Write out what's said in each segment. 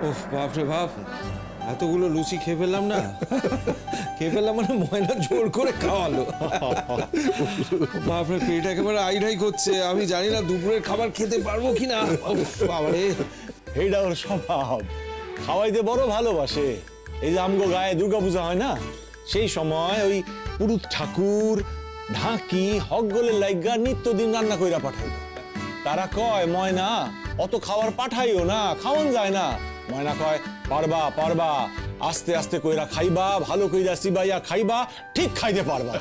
ওফ বাপরে বাপ, এতগুলো লুচি খেয়ে ফেললাম না। খেয়ে ফেললাম মানে ময়না জোর করে খাওয়ালো। বাপরে পেট একেবারে আইডাই করছে, আমি জানি না দুপুরের খাবার খেতে পারবো কিনা। বাবারে, এইটা ওর স্বভাব, খাওয়াইতে বড় ভালোবাসে। এই যে আমগো গায়ে দুর্গাপূজা হয় না, সেই সময় ওই পুরুত ঠাকুর ঢাকি হকগোলের লাইগা নিত্যদিন রান্না কইরা পাঠাইব। তারা কয় ময়না অত খাবার পাঠাইও না, খাওয়ান যায় না। ময়না কয় পারবা পারবা, আস্তে আস্তে কইরা খাইবা, ভালো কইরা চিবাইয়া খাইবা, ঠিক খাইতে পারবা।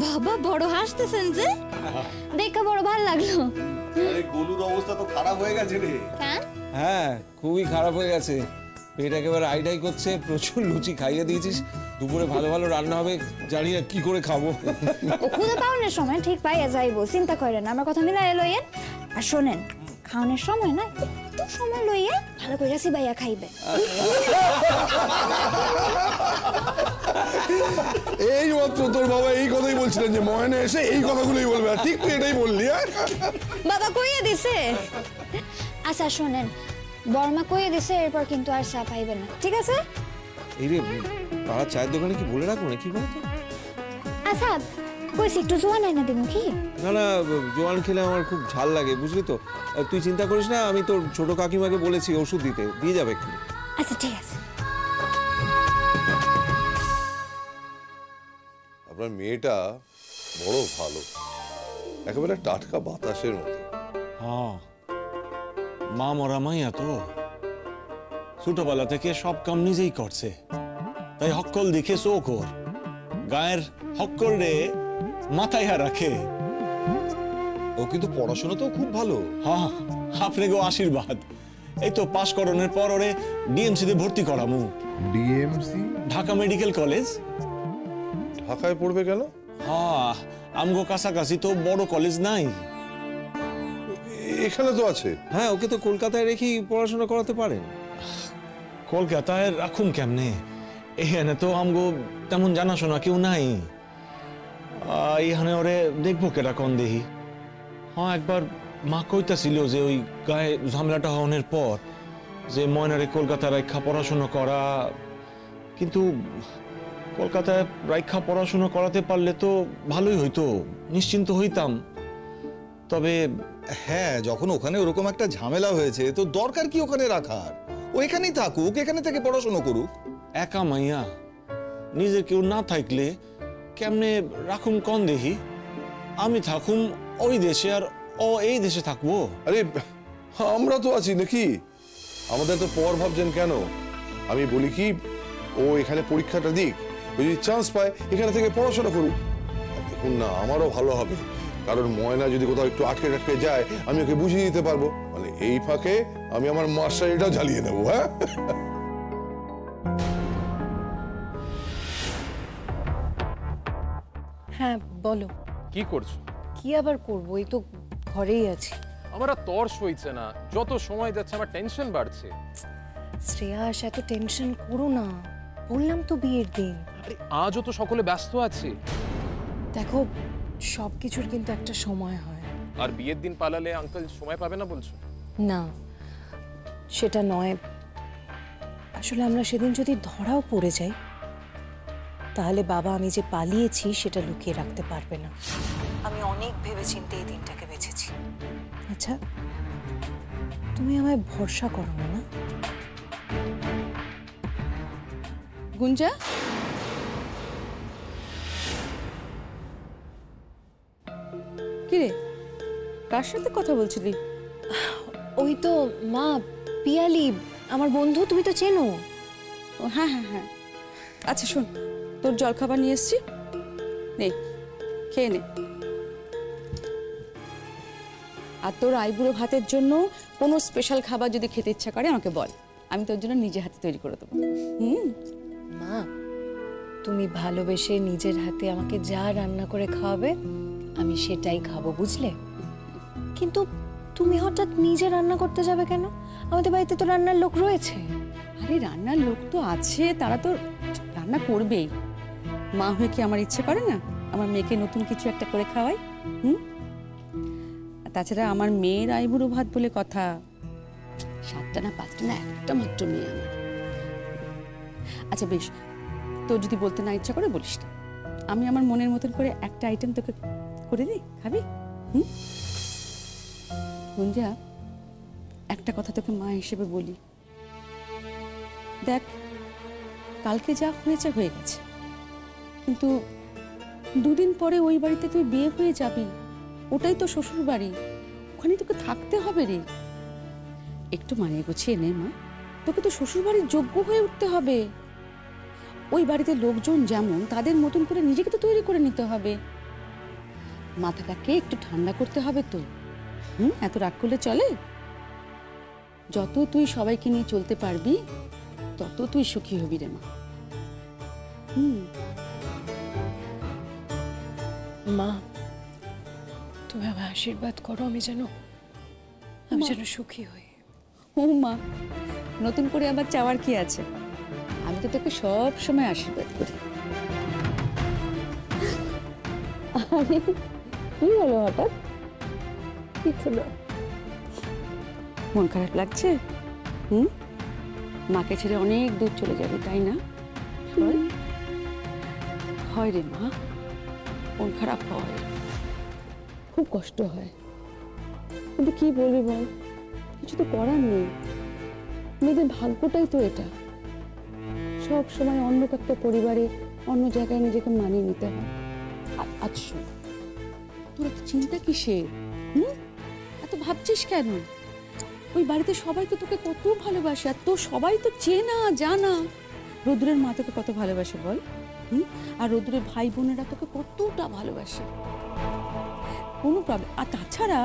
বাবা বড় হাসতেছেন যে, দেখে বড় ভালো লাগলো। আরে গোলুর অবস্থা তো খারাপ হয়ে গেছে রে। কেন? হ্যাঁ খুবই খারাপ হয়ে গেছে, পেট একেবারে আইডাই করছে। প্রচুর লুচি খাইয়ে দিয়েছিস, দুপুরে ভালো ভালো রান্না হবে, জানি না কি করে খাবো। ও খুদে পাওনের সময় ঠিক পাইয়া যাইবো, চিন্তা করেন, আমার কথা মিলাই লইয়েন। আর শোনেন, খাওয়ানোর সময় না একটু সময় লইয়া ভালো করে চিবাইয়া খাইবে। এই মাত্র তোর বাবা এই কথাই বলছিলেন যে ময়না এসে এই কথাগুলোই বলবে, আর ঠিক তুই এটাই বললি। বাবা কইয়া দিছে। আচ্ছা শোনেন, বর্মা কইয়া দিছে, এরপর কিন্তু আর চা পাইবেন না, ঠিক আছে? এই রে, পাড়ার চায়ের দোকানে কি বলে রাখবো না, কি বলতো? আচ্ছা কইছি একটু জোয়ান আইনা দেবো কি? না না, জোয়ান খেলে আমার খুব ঝাল লাগে, বুঝলি তো। তুই চিন্তা করিস না, আমি তোর ছোট কাকিমাকে বলেছি ওষুধ দিতে, দিয়ে যাবে একটু। আচ্ছা ঠিক আছে। আপনার মেয়েটা বড় ভালো, একেবারে টাটকা বাতাসের মতো। হ্যাঁ, মা মরা মাইয়া তো ছোটবেলা থেকে সব কাম নিজেই করছে, তাই হক্কল দেখে চোখ ওর গায়ের হক্কল রে মাথায় রাখে। ও কিন্তু পড়াশোনাতেও খুব ভালো। হ্যাঁ, আপনাকে আশীর্বাদ। এই তো পাশ করণের পর ওরে ডিএমসি তে ভর্তি করামু। ডিএমসি? Dhaka medical college. ঢাকায় পড়বে কেন? হ্যাঁ, আমগো কাছাকাছি তো বড় কলেজ নাই। এখানে তো আছে। হ্যাঁ, ওকে তো কলকাতায় রেখেই পড়াশোনা করাতে পারেন। কলকাতায় রাখুম কেমনে, এখানে তো আমগো তেমন জানাশোনা কেউ নাই। এখানে ওরে দেখবো কেটা কোন দেহি। হ্যাঁ, একবার মা কইতাছিল যে ওই গায়ে ঝামেলাটা হওয়ার পর যে ময়নারে কলকাতায় রাইখা পড়াশোনা করা, কিন্তু কলকাতায় রাইখা পড়াশোনা করাতে পারলে তো ভালোই হইতো, নিশ্চিন্ত হইতাম। তবে হ্যাঁ, যখন ওখানে ওরকম একটা ঝামেলা হয়েছে তো দরকার কি ওখানে রাখার? ও এখানেই থাকুক, এখানে থেকে পড়াশোনা করুক। একা মাইয়া, নিজের কেউ না থাকলে কেমনে রাখুম কন দেহি? আমি থাকুম ওই দেশে আর ও এই দেশে থাকবো। আরে আমরা তো আছি নাকি, আমাদের তো পর ভাবছেন কেন? আমি বলি কি, ও এখানে পরীক্ষাটা দিক, যদি চান্স পায় এখানে থেকে পড়াশোনা করুক। দেখুন না, আমারও ভালো হবে, কারণ ময়না যদি কোথাও একটু আটকে আটকে যায় আমি ওকে বুঝিয়ে দিতে পারবো, মানে এই ফাঁকে আমি আমার মাস্টারিটাও জ্বালিয়ে নেবো। হ্যাঁ হ্যাঁ বলো, কি করছো? কি আবার করবো, এই তো ঘরেই আছি। আমার আর তর সইছে না, যত সময় যাচ্ছে আমার টেনশন বাড়ছে। শ্রেয়াস, এত টেনশন করো না, বললাম তো বিয়ের দিন। আরে আজও তো সকলে ব্যস্ত আছে। দেখো, সব কিছুর কিন্তু একটা সময় হয়। আর বিয়ের দিন পালালে আঙ্কেল সময় পাবে না বলছো? না, সেটা নয়, আসলে আমরা সেদিন যদি ধরাও পড়ে যাই তাহলে বাবা আমি যে পালিয়েছি সেটা লুকিয়ে রাখতে পারবে না। আমি অনেক ভেবেচিন্তে এই দিনটাকে বেছেছি। আচ্ছা, তুমি আমায় ভরসা করো না? গুঞ্জা, কিরে কার সাথে কথা বলছিলি? ওই তো মা, পিয়ালি, আমার বন্ধু, তুমি তো চেনো। ও হ্যাঁ হ্যাঁ হ্যাঁ, আচ্ছা শোন, তোর জলখাবার নিয়ে এসছি, নে খেয়ে নে। আর তোর আইবুড়ো ভাতের জন্য কোনো স্পেশাল খাবার যদি খেতে ইচ্ছা করে আমাকে বল, আমি তোর জন্য নিজে হাতে তৈরি করে দেবো। মা, তুমি ভালোবেসে নিজের হাতে আমাকে যা রান্না করে খাওয়াবে আমি সেটাই খাবো, বুঝলে? কিন্তু তুমি হঠাৎ নিজে রান্না করতে যাবে কেন? আমাদের বাড়িতে তো রান্নার লোক রয়েছে। আরে রান্নার লোক তো আছে, তারা তো রান্না করবেই। মা হয়ে কি আমার ইচ্ছে করে না আমার মেয়েকে নতুন কিছু একটা করে খাওয়াই? আর তাছাড়া আমার মেয়ের আইবুড়ো ভাত বলে কথা, 7টা না 5টা না, একটা মাত্র মেয়ে আমার। আচ্ছা বেশ, তোর যদি বলতে না ইচ্ছা করে বলিস না, আমি আমার মনের মতন করে একটা আইটেম তোকে করে দিই, খাবি? গুঞ্জা, একটা কথা তোকে মা হিসেবে বলি, দেখ কালকে যা হয়েছে হয়ে গেছে, কিন্তু 2 দিন পরে ওই বাড়িতে তুই বিয়ে হয়ে যাবি, ওটাই তো শ্বশুর বাড়ি, ওখানে তোকে থাকতে হবে রে। একটু মানিয়ে গুছিয়ে নে মা, তোকে তো শ্বশুর বাড়ির যোগ্য হয়ে উঠতে হবে। ওই বাড়িতে লোকজন যেমন, তাদের মতন করে নিজেকে তো তৈরি করে নিতে হবে। মাথাটাকে একটু ঠান্ডা করতে হবে তো। এত রাগ করলে চলে? যত তুই সবাইকে নিয়ে চলতে পারবি তত তুই সুখী হবি রে মা। মা, তুমি আমায় আশীর্বাদ করো, আমি যেন সুখী হই। ও মা, নতুন করে আবার চাওয়ার কি আছে? আমি তো তোকে সব সময় আশীর্বাদ করি। আরে কি হলো হঠাৎ? কিছু না। মন খারাপ লাগছে? মাকে ছেড়ে অনেক দূর চলে যাবে, তাই না? হয় রে মা, মন খারাপ হয়, খুব কষ্ট হয়, কিন্তু কি বলবি বল, কিছু তো করার নেই। মেয়েদের ভাগ্যটাই তো এটা, সব সময় অন্য একটা পরিবারে, অন্য জায়গায় নিজেকে মানিয়ে নিতে হয়। আজ শোন, তোর এত চিন্তা কিসের? এত ভাবছিস কেন? ওই বাড়িতে সবাই তো তোকে কত ভালোবাসে, আর তো সবাই তো চেনা জানা। রোদ্রের মা তোকে কত ভালোবাসে বল, আর রোদ্রের ভাই বোনেরা তোকে কতটা ভালোবাসে, কোনো প্রবলেম। আর তাছাড়া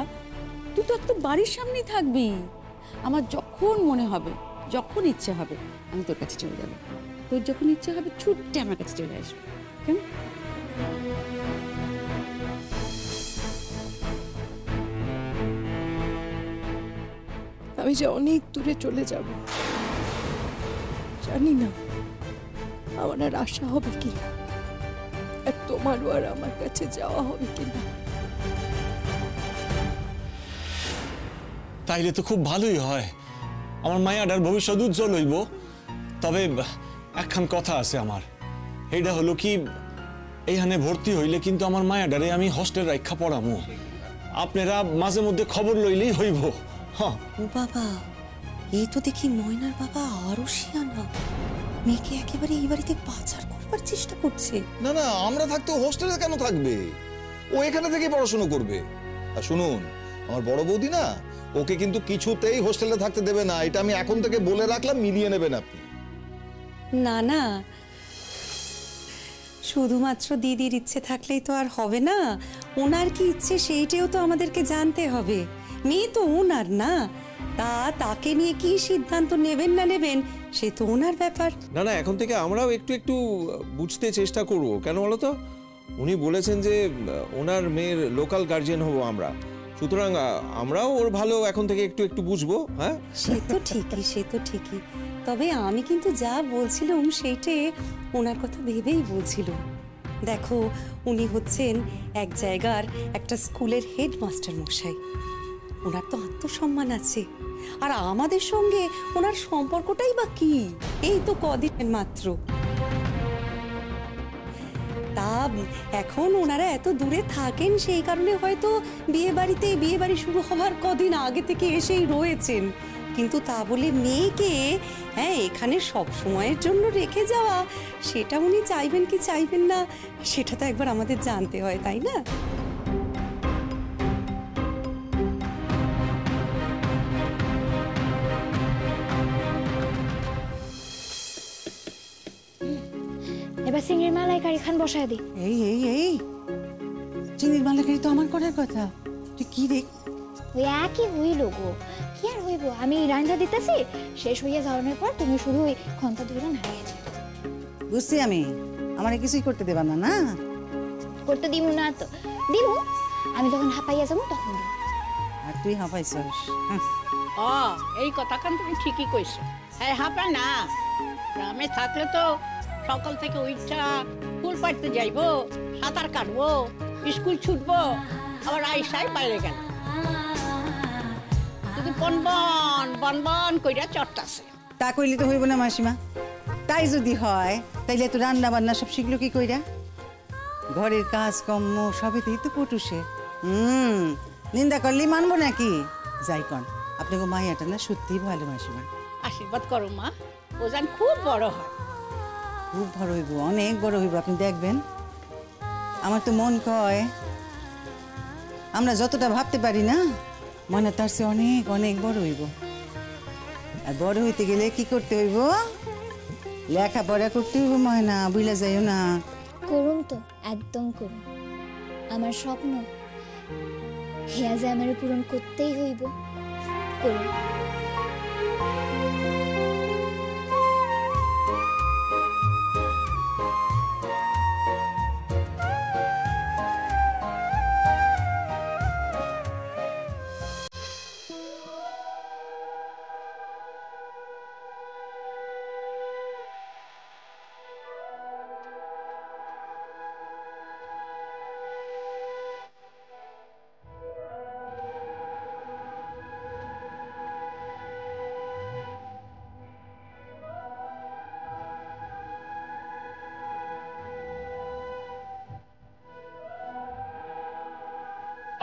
তুই তো একদম বাড়ির সামনেই থাকবি। আমার যখন মনে হবে, যখন ইচ্ছে হবে, আমি তোর কাছে চলে যাবো। তোর যখন ইচ্ছে হবে ছুটতে আমার কাছে চলে আসবে, কেমন? আমি যে অনেক দূরে চলে যাব, জানি না আমার আর আশা হবে কিনা, আর তোমারও আর আমার কাছে যাওয়া হবে কিনা। তাইলে তো খুব ভালোই হয়, আমার মায়াটার ভবিষ্যৎ উজ্জ্বল হইব। তবে একখান কথা আছে আমার, এইটা হলো কি, এইখানে ভর্তি হইলে কিন্তু আমার মায়াটারে আমি হস্টেল রাখা পড়ামু। আপনারা মাঝে মধ্যে খবর লইলেই হইব। হ্যাঁ। ও বাবা, এই তো দেখি ময়নার বাবা আরো শিয়ানা, মেয়েকে একেবারে এই বাড়িতে পাচার করবার চেষ্টা করছে। না না, আমরা থাকতে হোস্টেলে কেন থাকবে? ও এখানে থেকে পড়াশোনা করবে। আর শুনুন, আমার বড় বৌদি না, ওকে কিন্তু কিছুতেই হোস্টেলে থাকতে দেবে না, এটা আমি এখন থেকে বলে রাখলাম, মিলিয়ে নেবেন আপনি। না না, শুধুমাত্র দিদির ইচ্ছে থাকলেই তো আর হবে না, ওনার কি ইচ্ছে সেইটাও তো আমাদেরকে জানতে হবে। মেয়ে তো ওনার না, তাকে নিয়ে কি সিদ্ধান্ত নেবেন না নেবেন সে তো ওনার ব্যাপার। না না, এখন থেকে আমরাও একটু একটু বুঝতে চেষ্টা করব। কেন বলো তো, উনি বলেছেন যে ওনার মেয়ের লোকাল গার্জিয়ান হব আমরা, সুতরাং আমরাও ওর ভালো এখন থেকে একটু একটু বুঝবো। হ্যাঁ, সে তো ঠিকই, সে তো ঠিকই। তবে আমি কিন্তু যা বলছিলাম সেইটে ওনার কথা ভেবেই বলছিলাম। দেখো, উনি হচ্ছেন এক জায়গার একটা স্কুলের হেডমাস্টার মশাই, ওনার তো আত্মসম্মান আছে, আর আমাদের সঙ্গে ওনার সম্পর্কটাই বা কি, এই তো কদিন মাত্র। তা এখন ওনারা এত দূরে থাকেন, সেই কারণে হয়তো বিয়ে বাড়ি শুরু হওয়ার কদিন আগে থেকে এসেই রয়েছেন, কিন্তু তা বলে মেয়েকে এখানে সব সময়ের জন্য রেখে যাওয়া, সেটা উনি চাইবেন কি চাইবেন না সেটা তো একবার আমাদের জানতে হয়, তাই না? এবার চিংড়ির মালাইকারি খান বসায় দি। এই এই এই চিংড়ির মালাইকারি তো আমার করার কথা, তুই কি দেখ? ওই একই হইল গো, কি আর হইব, আমি রান্না দিতেছি, শেষ হইয়া যাওয়ার পর তুমি শুধু ওই খন্তা ধরে নাড়িয়ে যাও। বুঝছি আমি, আমারে কিছুই করতে দেবা না। না করতে দিমু না তো দিমু, আমি যখন হাঁপাইয়া যাবো তখন দিমু। আর তুই হাঁপাইছস? এই কথাখান তুমি ঠিকই কইছো। হ্যাঁ, হাঁপা না, গ্রামে থাকলে তো সকাল থেকে উঠা ফুল পাড়তে যাইবো, সাঁতার কাটবো, স্কুল ছুটবো, আবার আইসাই বাইরে গেল, যদি বনবন বনবন কইরা চট্টাছে। তা কইলে তো হইব না মাসিমা। তাই যদি হয় তাইলে তো রান্না বান্না সব শিখলো কি কইরা? ঘরের কাজ কর্ম সবেতেই তো পটুসে। নিন্দা করলেই মানবো নাকি? যাই কন, আপনাকে মাইয়াটা না সত্যিই ভালো মাসিমা। আশীর্বাদ করো মা, ও যেন খুব বড় হয়। খুব বড় হইব, অনেক বড় হইব, আপনি দেখবেন। আমার তো মন কয় আমরা যতটা ভাবতে পারি না, মনে তার চেয়ে অনেক অনেক বড় হইব। আর বড় হইতে গেলে কি করতে হইব? লেখাপড়া করতে হইব ময়না, বুইলা যাইও না। করুম তো, একদম করুম। আমার স্বপ্ন হেয়া যে আমার পূরণ করতেই হইব, করুম।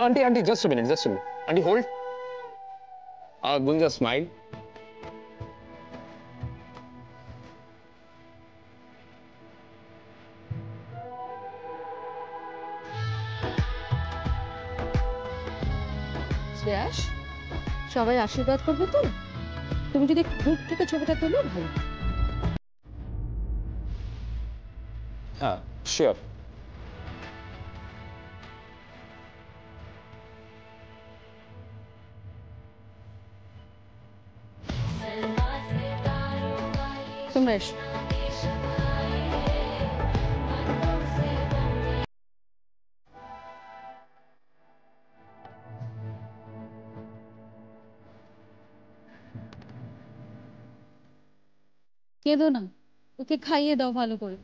Auntie, just a minute. Auntie, hold. Gunja, smile. Shreyas, সবাই আশীর্বাদ করবে তো? তুমি যদি দূর থেকে ছবিটা তোলো ভালো। হ্যাঁ, শিওর। তোমরা এসো। কেঁদো না, ওকে খাইয়ে দাও ভালো করে।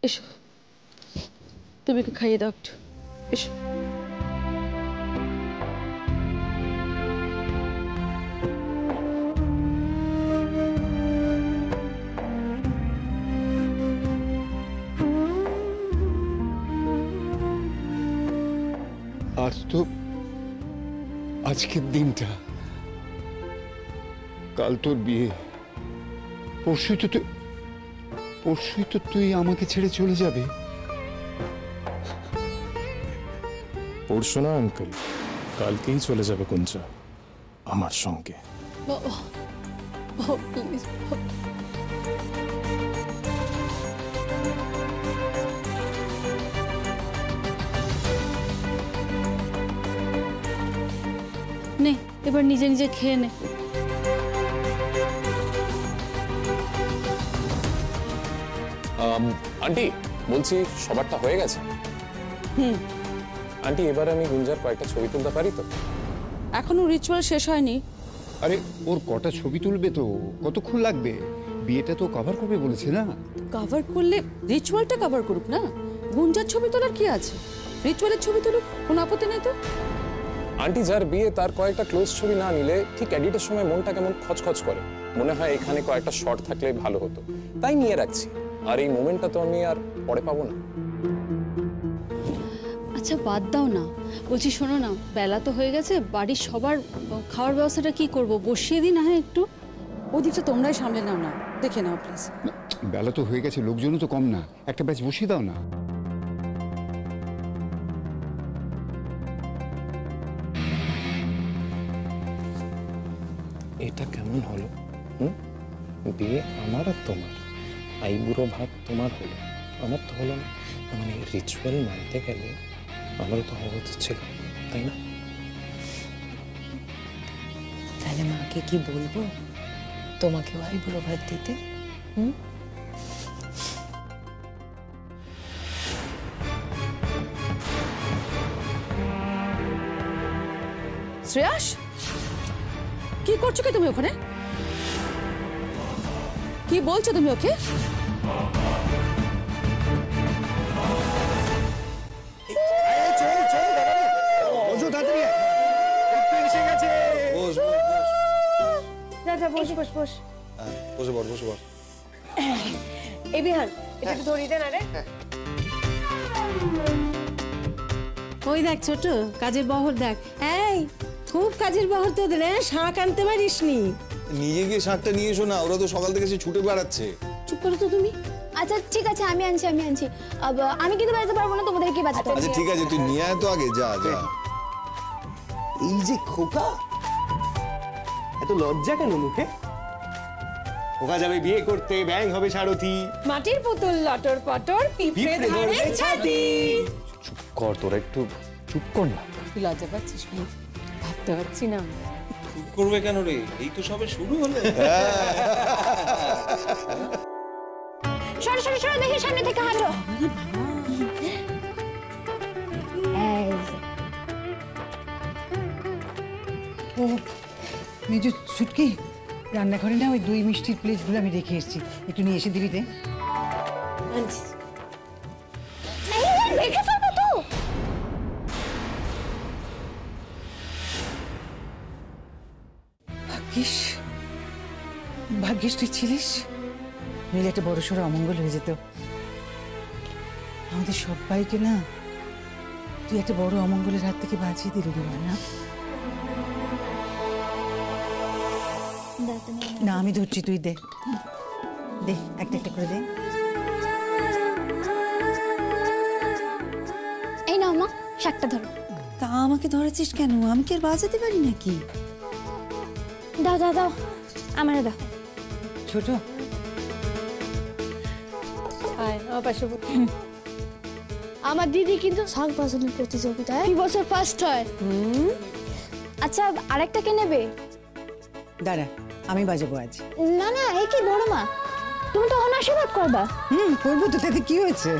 এসো, তুমি ওকে খাইয়ে দাও একটু। এসো। আজ তো আজকের দিনটা, কাল তোর বিয়ে, পরশুই তো তুই আমাকে ছেড়ে চলে যাবে। পরশু না আঙ্কেল, কালকেই চলে যাবে কুঞ্জা আমার সঙ্গে। নে, এবার নিজে নিজে খেয়ে নে। আন্টি, বলছি সবারটা হয়ে গেছে? আন্টি, এবার আমি গুঞ্জার কয়েকটা ছবি তুলতে পারি তো? এখনো রিচুয়াল শেষ হয়নি। আরে ওর কটা ছবি তুলবে তো, কতক্ষণ লাগবে? বিয়েটা তো কভার করবে বলেছে না? কভার করলে রিচুয়ালটা কভার করুক না। গুঞ্জার ছবি তোলার কি আছে? রিচুয়ালের ছবি তুলুক, কোনো আপত্তি নেই তো। আন্টি, যার বিয়ে তার কয়েকটা ক্লোজ ছবি না নিলে ঠিক এডিটের সময় মনটা কেমন খচখচ করে। মনে হয় এখানে কয়েকটা শর্ট থাকলে ভালো হতো, তাই নিয়ে রাখছি। আর এই মোমেন্টটা তো আমি আর পরে পাবো না। আচ্ছা বাদ দাও না, বলছি শোনো না, বেলা তো হয়ে গেছে, বাড়ির সবার খাওয়ার ব্যবস্থাটা কি করব? বসিয়ে দিই না? হ্যাঁ, একটু ওদিকটা তোমরাই সামলে নাও না, দেখে নাও প্লিজ। বেলা তো হয়ে গেছে, লোকজনও তো কম না, একটা ব্যাচ বসিয়ে দাও না। এটা কেমন হলো? বিয়ে আমার আর তোমার, আইবুড়ো ভাত তোমার হলো, আমার তো হলো না। মানে রিচুয়াল মানতে গেলে আমারও তো হওয়া উচিত ছিল, তাই না? তাহলে মাকে কি বলবো তোমাকেও আইবুড়ো ভাত দিতে? শ্রেয়াস, কি করছো কি তুমি ওখানে? কি বলছো তুমি ওকে? বসে পড়, বসে পড়। এই বিহান, এটা একটু ধরিয়ে দেন। আরে ওই দেখ ছোট, কাজের বহর দেখ। এই খুব কাজের বহর তোদের, শাক আনতে পারিসনি? নিজে গিয়ে শাকটা নিয়ে এসো না, ওরা তো সকাল থেকে সে ছুটে বেড়াচ্ছে। চুপ করো তো তুমি। আচ্ছা ঠিক আছে, আমি আনছি। আমি কিন্তু বাজাতে পারবো না, তোমাদেরকে বাজাতে হবে। আচ্ছা ঠিক আছে, তুই নিয়ে আয় তো আগে, যা যা। এই যে খোকা, এত লজ্জা কেন মুখে? খোকা যাবে বিয়ে করতে, ব্যাং হবে সারথি। মাটির পুতুল লটর পটর, পিঁপড়ে ধরে ছাতি। চুপ কর, তোরা একটু চুপ কর না। তুই লজ্জা পাচ্ছিস? ভাবতে পারছি না। করবে কেন রে, এই তো সবে শুরু হলো। সরো সরো সরো, দেখি সামনে থেকে হাঁটো। ও মেজো ছুটকি, রান্নাঘরে না ওই দই মিষ্টির প্লেটগুলো আমি রেখে এসেছি, একটু নিয়ে এসে দিবি। রেখে ফেলবো তো। ভাগ্যিস তুই ছিলিস, মিলে একটা বড় সড়ো অমঙ্গল হয়ে যেত আমাদের সবাইকে। না তুই একটা বড় অমঙ্গলের হাত থেকে বাঁচিয়ে দিলি না। না আমি ধরছি, তুই দে দে, একটা একটা করে দে। এই নাও মা, শাকটা ধরো। তা আমাকে ধরেছিস কেন? আমি কি আর বাজাতে পারি নাকি? দাও দাও দাও, আমারে দাও। ছোট আমার দিদি কিন্তু শাক বাজানোর প্রতিযোগিতায় এই বছর ফার্স্ট হয়। আচ্ছা আরেকটা কে নেবে? দাঁড়া, আমি বাজাবো আজ। না না, এই কি বড় মা, তুমি তো আশীর্বাদ করবা। করবো তো, তাতে কি হয়েছে?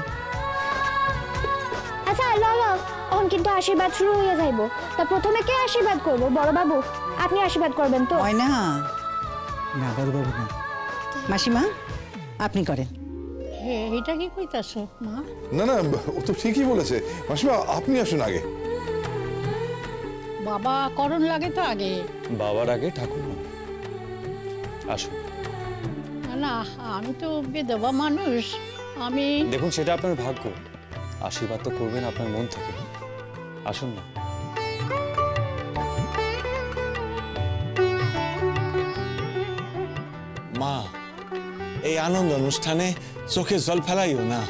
আচ্ছা লালা, এখন কিন্তু আশীর্বাদ শুরু হয়ে যাইবো। তা প্রথমে কে আশীর্বাদ করবো? বড় বাবু, আপনি আশীর্বাদ করবেন তো? হয় না, না বড় বাবু না, মাসিমা আপনি করেন। এটা কি কইতাছো মা? না না, ও তো ঠিকই বলেছে। মাসিমা আপনি আসুন আগে। বাবা করণ লাগে তো আগে। বাবার আগে ঠাকুর আসুন। না আমি তো বেদবা মানুষ, আমি। দেখুন সেটা আপনার ভাগ্য, আশীর্বাদ তো করবেন আপনার মন থেকে। আসুন না। মা, এই আনন্দ অনুষ্ঠানে চোখে জল ফেলাইও না,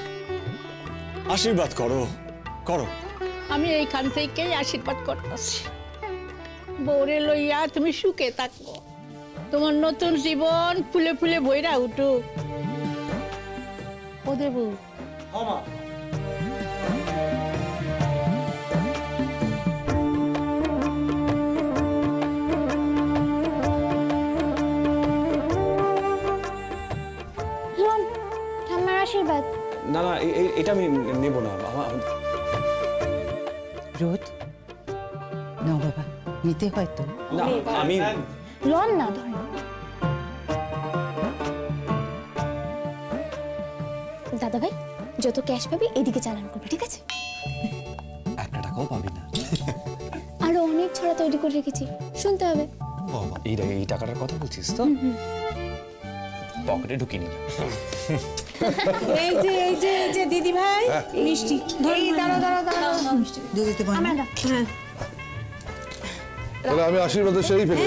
আশীর্বাদ করো করো। আমি এইখান থেকেই আশীর্বাদ করতেছি। বউরে লইয়া তুমি সুখে থাকো, তোমার নতুন জীবন ফুলে ফুলে বইরা উঠুক। ও দেবু, ঠাম্মার আশীর্বাদ। না না, এটা আমি নেব না। রোদ নাও বাবা, নিতে হয় তো। না আমি লন না, ধরেন। দাদা ভাই, যত ক্যাশ পাবি এদিকে চালান করবি, ঠিক আছে? একটা টাকাও পাবি না। আরো অনেক ছড়া তৈরি করে রেখেছি, শুনতে হবে। এই টাকাটার কথা বলছিস তো? পকেটে ঢুকিয়ে নিলাম। এই যে দিদি ভাই, মিষ্টি। দাঁড়াও দিতে পারো? হ্যাঁ, তাহলে আমি আশীর্বাদের সেই ফেলি।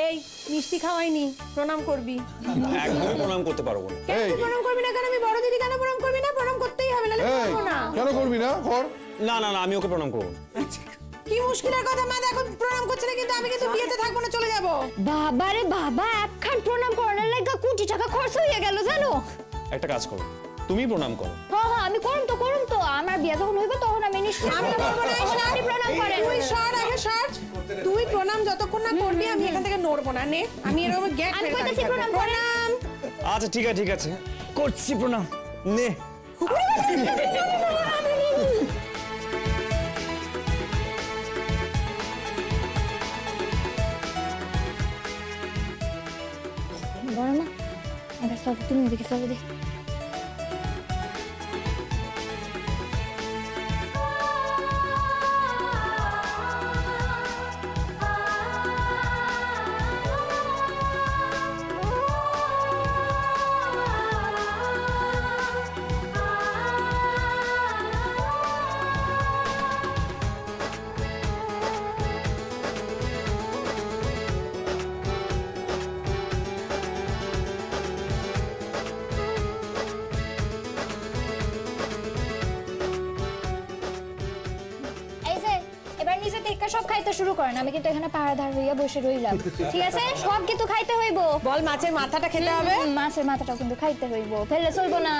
এই মিষ্টি খাওয়াইনি, প্রণাম করবি। একদমই প্রণাম করতে পারবো না। কেন তুই প্রণাম করবি না? কেন আমি বড় দিদি, কেন প্রণাম করবি না? প্রণাম করতেই হবে, নাহলে করবো না। কেন করবি না? কর। না না না, আমি ওকে প্রণাম করবো না। কি মুশকিলের কথা মা, দেখো প্রণাম করছে না, কিন্তু আমি কিন্তু বিয়েতে থাকবো না, চলে যাবো। বাবারে বাবা, একখান প্রণাম করানোর লাগা কোটি টাকা খরচ হয়ে গেল জানো। একটা কাজ করো, তুমি প্রণাম করো। হ্যাঁ হ্যাঁ, আমি করুম তো। আমার বিয়ে যখন হইবে তখন আমি নিশ্চয়ই আমি করবো না। আপনি প্রণাম করেন। তুই সর আগে সর। তুই প্রণাম যতক্ষণ না করবি আমি এখান থেকে নড়বো না। নে, আমি এরকম গেট আমি কইতাছি প্রণাম করেন। আচ্ছা ঠিক আছে, করছি প্রণাম। নে। বড় মা, এবার সব তুমি ওদিকে চলো দেখি। সব খাইতে শুরু করেন, আমি কিন্তু এখানে পাহাড়াদার হইয়া বসে রইলাম। ঠিক আছে, সব কিন্তু খাইতে হইব। বল মাছের মাথাটা খেতে হবে। মাছের মাথাটাও কিন্তু খাইতে হইব, ফেললে চলবো না।